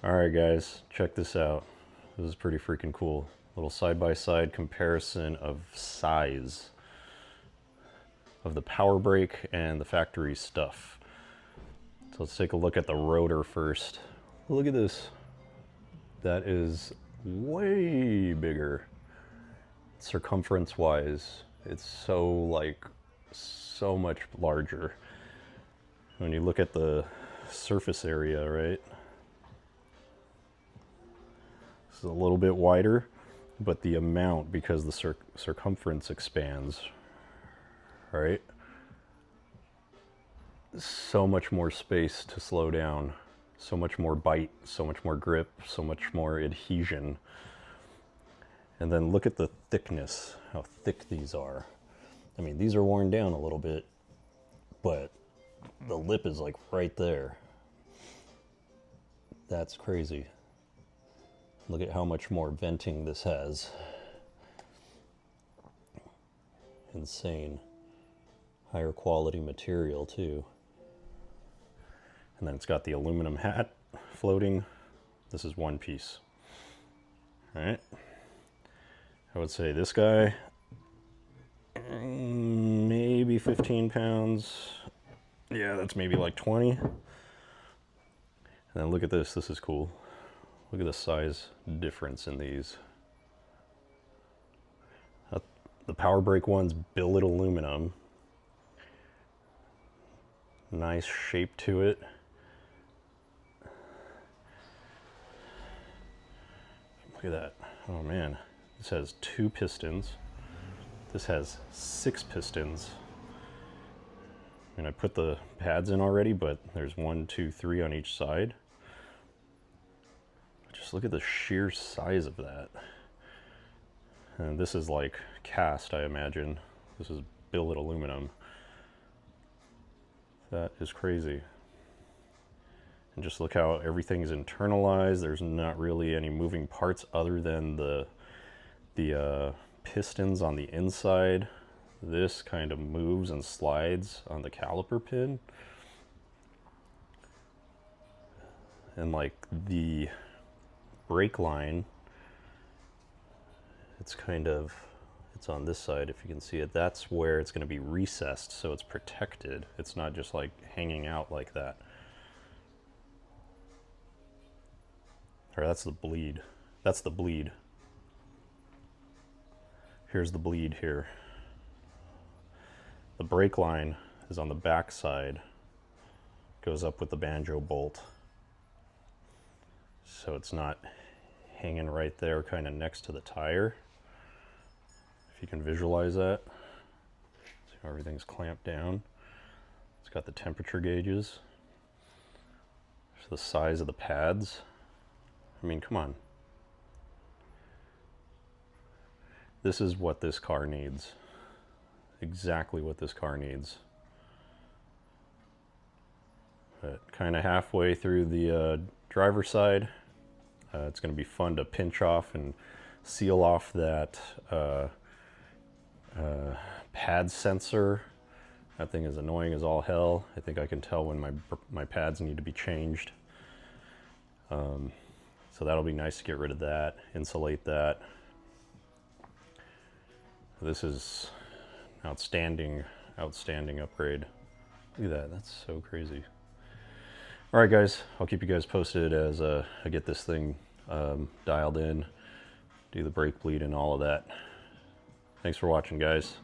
Alright guys, check this out. This is pretty freaking cool. Little side-by-side comparison of size of the power brake and the factory stuff. So let's take a look at the rotor first. Look at this. That is way bigger. Circumference-wise, it's so much larger. When you look at the surface area, right? This is a little bit wider, but the amount, because the circumference expands, right? So much more space to slow down, so much more bite, so much more grip, so much more adhesion. And then look at the thickness, how thick these are. I mean, these are worn down a little bit, but the lip is like right there. That's crazy. Look at how much more venting this has. Insane. Higher quality material too. And then it's got the aluminum hat floating. This is one piece. All right. I would say this guy, maybe 15 pounds. Yeah, that's maybe like 20. And then look at this. This is cool. Look at the size difference in these. The power brake one's billet aluminum. Nice shape to it. Look at that. Oh man. This has 2 pistons. This has 6 pistons. And I put the pads in already, but there's 1, 2, 3 on each side. Just look at the sheer size of that. And this is like cast, I imagine. This is billet aluminum. That is crazy. And just look how everything's internalized. There's not really any moving parts other than the pistons on the inside. This kind of moves and slides on the caliper pin. And like the brake line, it's on this side, if you can see it. That's where it's going to be recessed, so it's protected. It's not just like hanging out like that. Or that's the bleed. That's the bleed. Here's the bleed here. The brake line is on the back side, goes up with the banjo bolt. So it's not hanging right there kind of next to the tire. If you can visualize that. See how everything's clamped down. It's got the temperature gauges. There's the size of the pads. I mean, come on. This is what this car needs. Exactly what this car needs. But kind of halfway through the driver's side, it's going to be fun to pinch off and seal off that pad sensor. That thing is annoying as all hell. I think I can tell when my pads need to be changed. So that'll be nice to get rid of that, insulate that. This is outstanding upgrade. Look at that, that's so crazy. All right guys, I'll keep you guys posted as I get this thing dialed in, do the brake bleed and all of that. Thanks for watching guys.